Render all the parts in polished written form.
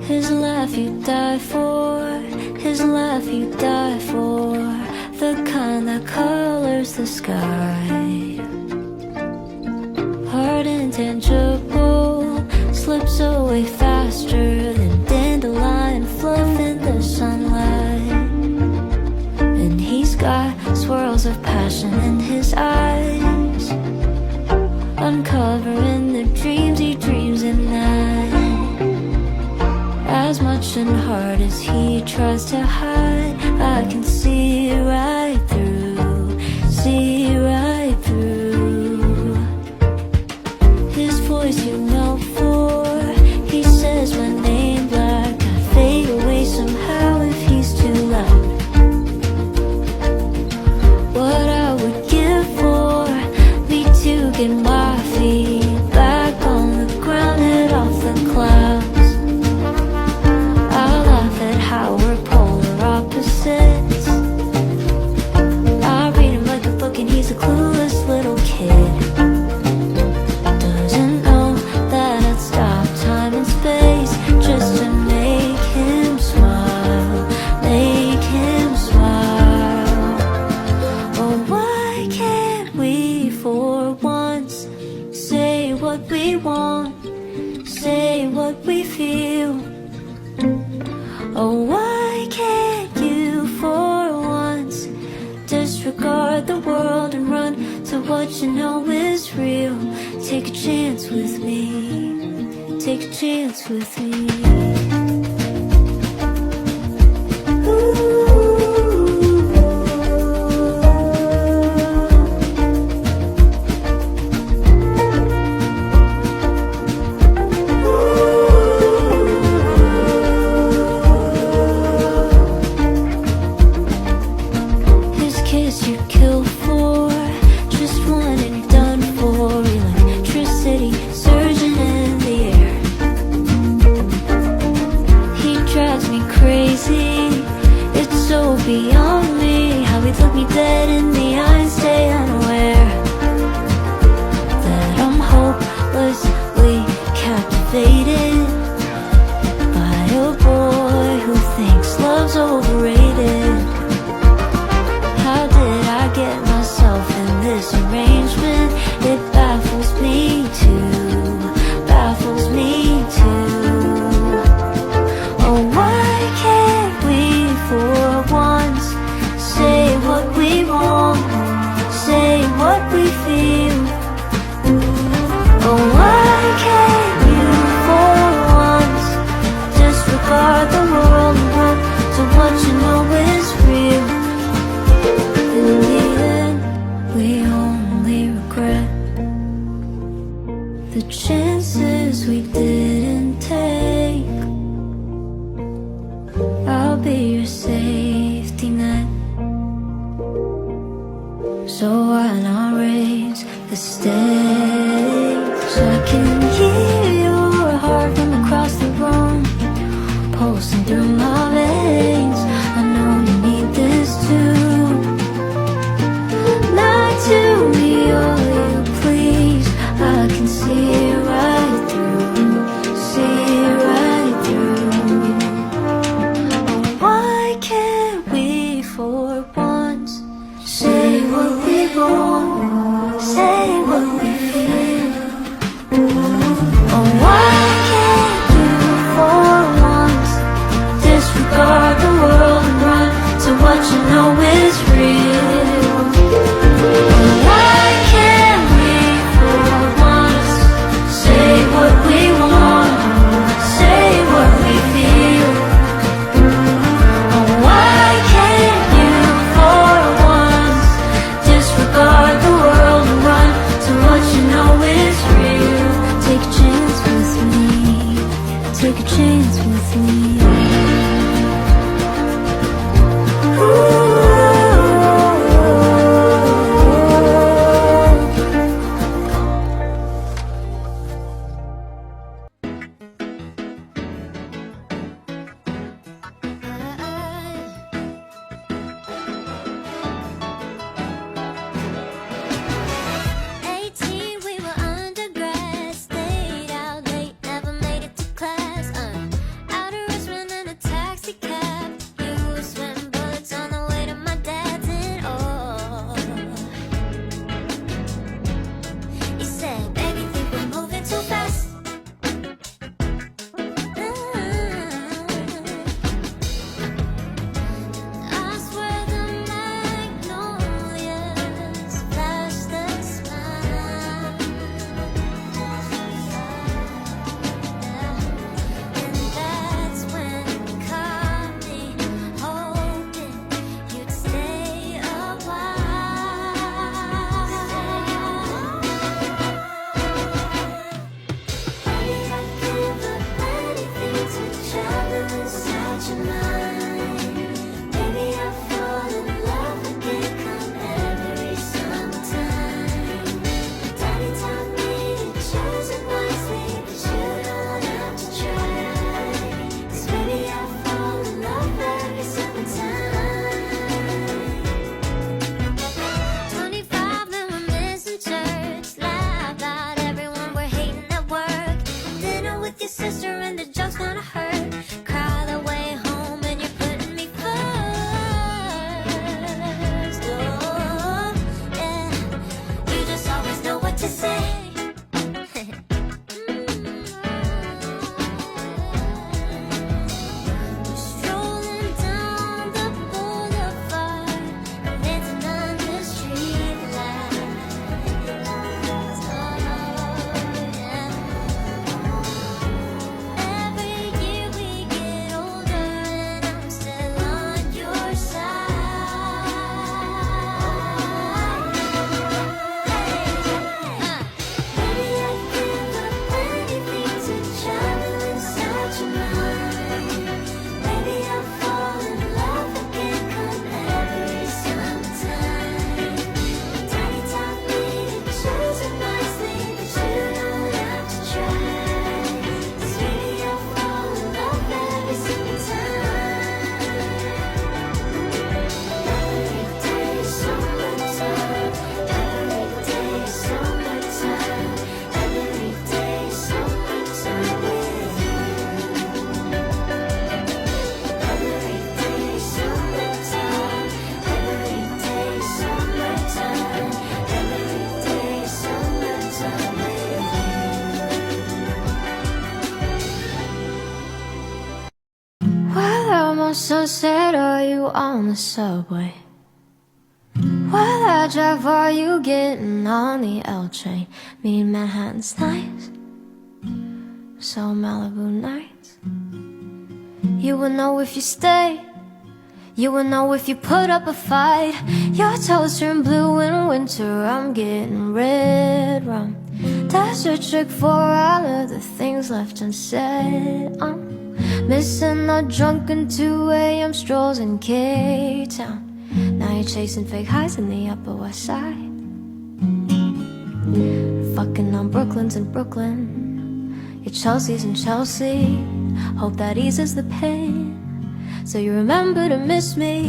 His laugh you die for, his laugh you die for, the kind that colors the sky. Hard and tangible, slips away faster than dandelion fluff in the sunlight. And he's got swirls of passion in his eyes, uncovering the dreams he dreams at night. As much in heart as he tries to hide, I can see right through, see right through. His voice you melt for, he says my name black. I fade away somehow if he's too loud. What I would give for me to get my feet back on the ground, head off the clouds. How we're polar opposites. I read him like a book and he's a clueless little kid. Doesn't know that I'd stop time and space just to make him smile, make him smile. Oh, why can't we for once say what we want, say what we feel? Oh, why can't you for once disregard the world and run to what you know is real? Take a chance with me, take a chance with me. You kill for just one and done for, electricity surging in the air. He drives me crazy, it's so beyond me how he look me dead in the eye and stay unaware that I'm hopelessly captivated by a boy who thinks love's overrated. How did I get myself in this arrangement? It baffles me too, baffles me too. Oh, why can't we for once say what we want, say what we feel? Oh, why can't you for once disregard the world and run to what you know is real? In the end, we only regret the chances we didn't take. I'll be your safety net, so why not raise the stakes? I can hear your heart from across the room, pulsing through my veins. I know you need this too. To me, all you please, I can see right through, see right through. Oh, why can't we for once say what we want, say what we feel? Oh, why can't you for once disregard the world and run to what you know is real? Why can't we for once say what we want, say what we feel? Oh, why can't you for once disregard the world and run to what you know is real? Take a chance with me, take a chance with me. Ooh. Outer your sister and the joke's gonna hurt. Cry the way home and you're putting me first. Oh, yeah. You just always know what to say. Strolling down the boulevard, dancing under street lights. Oh, yeah. Every year we get older and I'm still on your side. Maybe I'd give up anything to travel inside your mind. Maybe I'll fall in love again come every summertime. Daddy taught me to choose it wisely, but you don't have to try. Sweetie, I'll fall in love every single time. Every day is summertime. Every day is summertime. Every day is summertime with you. Every day is summertime. Every day is summertime. Every day is summertime with you. Whether I'm on Sunset or you on the subway, whether I drive or you getting on the L train, me in Manhattan's nice, so Malibu nights. You will know if you stay, you will know if you put up a fight. Your toes turn blue in winter, I'm getting red rum. That's a trick for all of the things left unsaid. I'm missing the drunken 2 a.m. strolls in K-Town. Now you're chasing fake highs in the Upper West Side. Fucking on Brooklyn's in Brooklyn, your Chelsea's in Chelsea. Hope that eases the pain, so you remember to miss me.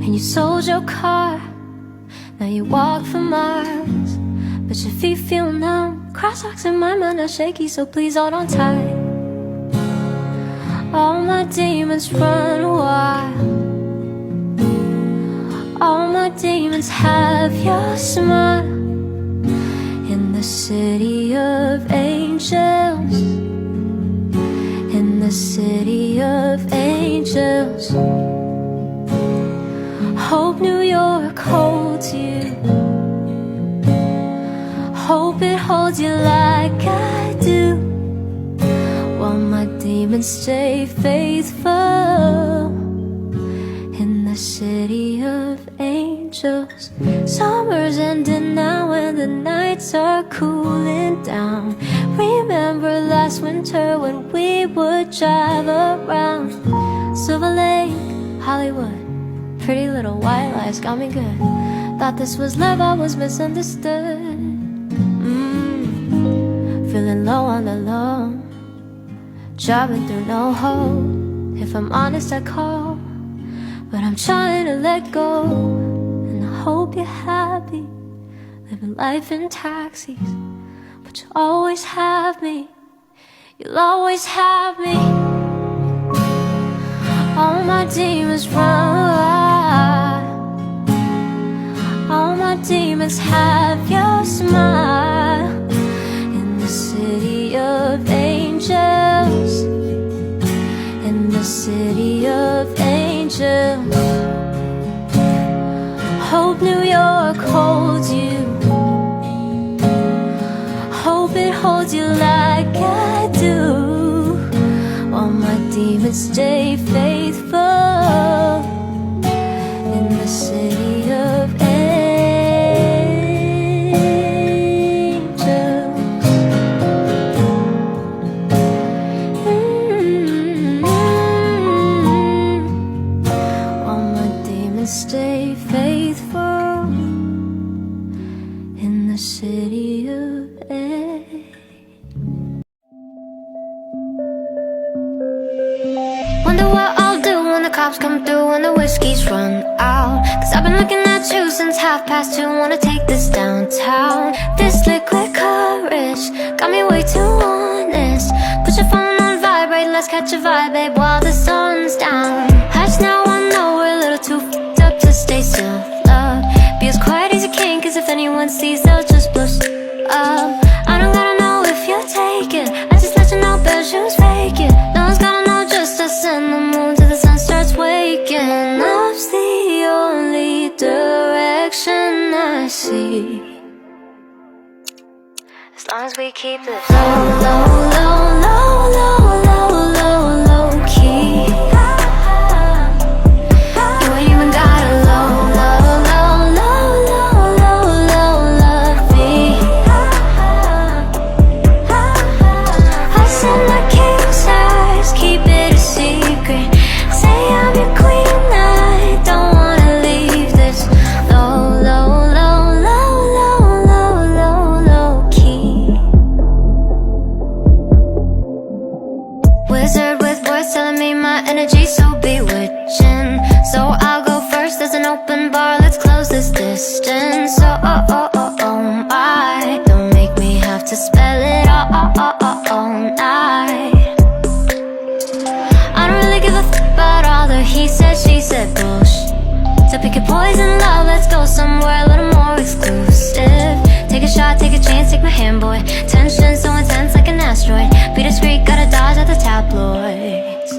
And you sold your car, now you walk for miles, but your feet feel numb. Cross socks in my mind are shaky, so please hold on tight. All my demons run wild. All my demons have your smile. In the city of angels, in the city of angels. Hope New York holds you. Hope it holds you like I do, while my demons stay faithful. In the city of angels. Summer's ending now and the nights are cooling down. Remember last winter when we would drive around Silver Lake, Hollywood. Pretty little white lies got me good. Thought this was love, I was misunderstood. Feeling low on the low, driving through no hope. If I'm honest, I call, but I'm trying to let go. And I hope you're happy, living life in taxis, but you always have me, you'll always have me. All my demons run wild. All my demons have your smile. In the city of angels, in the city of angels. Hope New York holds you. Hope it holds you like I do, while my demons stay faithful. In the city of stay faithful in the city of A. Wonder what I'll do when the cops come through and the whiskey's run out. Cause I've been looking at you since 2:30. Wanna take this downtown. This liquid courage got me way too honest. Put your phone ride, babe, while the sun's down. Hush now, I know we're a little too f***ed up to stay still. Love, be as quiet as you can, cause if anyone sees, they'll just bust up. I don't gotta know if you take it, I just let you know, bad shoes fake it. No one's gotta know, just us and the moon till the sun starts waking. Love's the only direction I see, as long as we keep this low, low, low, low, low, low, low, low key. You ain't even gotta low, low, low, low, low, low, low, love me. I said my king size, keep it a secret. Say I'm your queen, I don't wanna leave this low, low, low, low, low, low, low, low key. Wizard with words telling me my energy's so bewitching. So I'll go first, there's an open bar, let's close this distance. Oh my, don't make me have to spell it all night. I don't really give a f*** about all the he said, she said bullshit. So pick your poison, love, let's go somewhere a little more exclusive. Take a shot, take a chance, take my hand, boy. Tension so intense like an asteroid. Be discreet, gotta dodge at the tabloids.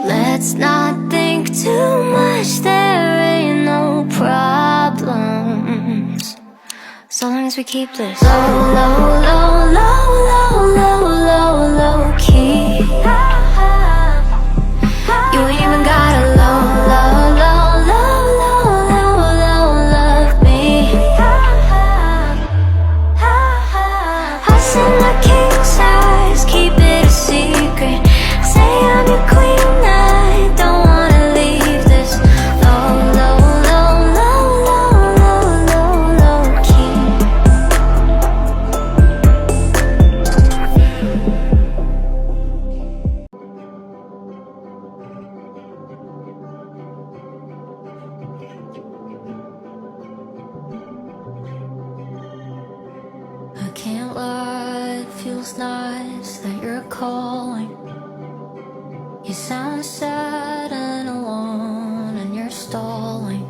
Let's not think too much, there ain't no problems, so long as we keep this low, low, low, low, low, low, low, low key. You ain't even gotta low, low, low, low, low, low, low, love me. I said my king size, keep it a secret. Say I'm your queen, I don't wanna leave this low, low, low, low, low, low, low key. I can't lie, it feels nice that you're calling. You sound sad and alone and you're stalling.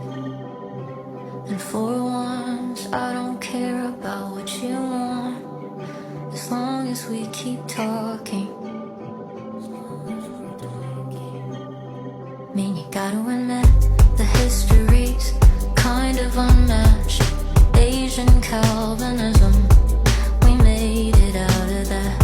And for once, I don't care about what you want, as long as we keep talking. Mean, you gotta admit, the history's kind of unmatched. Asian Calvinism, we made it out of that.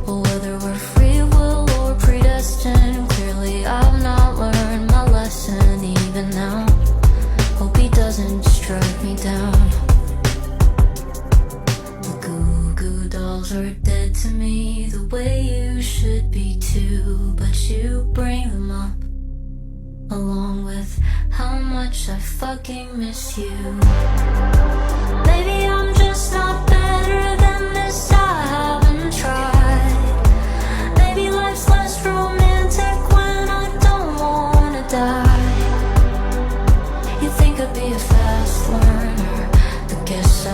Whether we're free will or predestined, clearly I've not learned my lesson even now. Hope he doesn't strike me down. The Goo Goo dolls are dead to me, the way you should be too. But you bring them up, along with how much I fucking miss you. Maybe I'm just not better than this, I haven't tried. Maybe life's less romantic when I don't wanna die. You'd think I'd be a fast learner, but guess I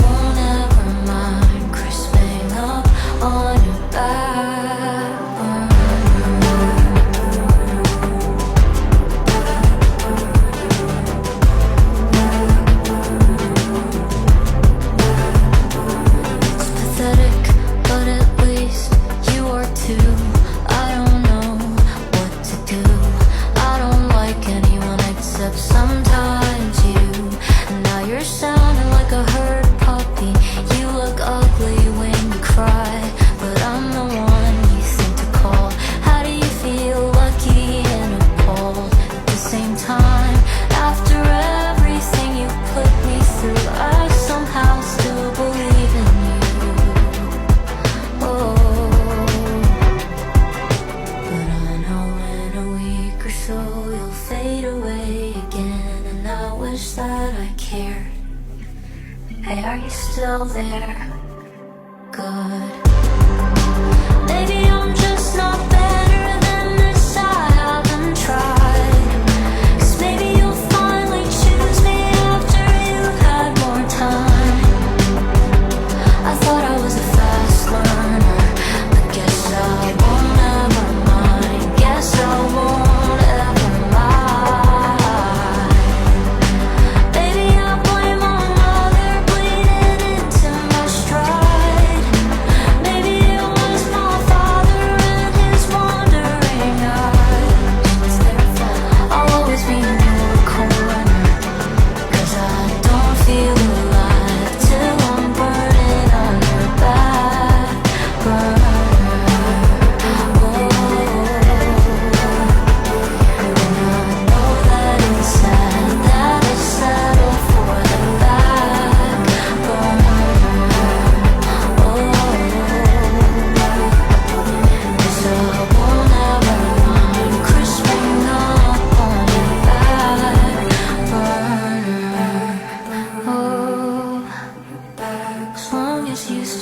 won't ever mind crisping up on your back burner. It's pathetic, but at least you are too. I don't know what to do. I don't like anyone except sometimes you. And now you're sounding like a hurt puppy. You look ugly when you cry, but I'm the one you think to call. How do you feel? Lucky and appalled at the same time. After everything you put me through, I somehow still believe in you. Oh, but I know in a week or so you'll fade away again, and I wish that I cared. Hey, are you still there? Good. Maybe I'm just not better than this, I haven't tried. 'Cause maybe you'll finally choose me after you've had more time. I thought I was a fast learner, but guess I won't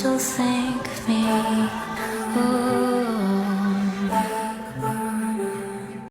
still think of me? Oh.